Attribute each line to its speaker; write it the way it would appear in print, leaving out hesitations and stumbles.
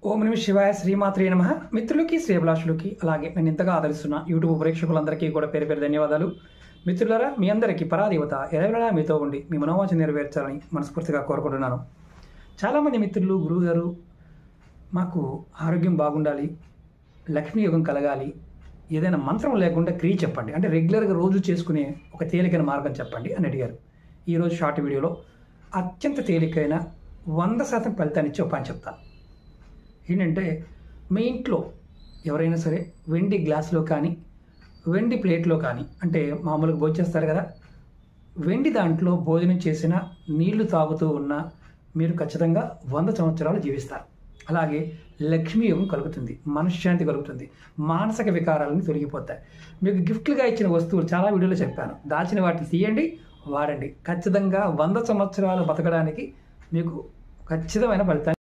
Speaker 1: ఓం నమః శివాయ శ్రీమాత్రే నమః. మిత్రులకి శ్రేభిలాషులకి అలాగే నేను ఇంతగా ఆదరిస్తున్న యూట్యూబ్ ప్రేక్షకులందరికీ కూడా పేరు పేరు ధన్యవాదాలు. మిత్రులారా, మీ అందరికీ పరాదేవత ఎలవేళలా మీతో ఉండి మీ మనోవాంఛ నెరవేర్చాలని మనస్ఫూర్తిగా కోరుకుంటున్నాను. చాలామంది మిత్రులు, గురువుగారు, మాకు ఆరోగ్యం బాగుండాలి, లక్ష్మీ యోగం కలగాలి, ఏదైనా మంత్రం లేకుండా క్రియ చెప్పండి, అంటే రెగ్యులర్గా రోజు చేసుకునే ఒక తేలికైన మార్గం చెప్పండి అని అడిగారు. ఈరోజు షార్ట్ వీడియోలో అత్యంత తేలికైన 100% ఫలితాన్ని ఇచ్చే ఉపాయం చెప్తాను. ఏంటంటే, మీ ఇంట్లో ఎవరైనా సరే వెండి గ్లాసులో కానీ వెండి ప్లేట్లో కానీ, అంటే మామూలుగా భోంచేస్తారు కదా, వెండి దాంట్లో భోజనం చేసిన నీళ్లు తాగుతూ ఉన్న మీరు ఖచ్చితంగా 100 సంవత్సరాలు జీవిస్తారు. అలాగే లక్ష్మీ యోగం కలుగుతుంది, మనశ్శాంతి కలుగుతుంది, మానసిక వికారాలను తొలగిపోతాయి. మీకు గిఫ్ట్లుగా ఇచ్చిన వస్తువులు చాలా వీడియోలో చెప్పాను, దాచిన వాటిని తీయండి, వాడండి. ఖచ్చితంగా 100 సంవత్సరాలు బతకడానికి మీకు ఖచ్చితమైన ఫలితాన్ని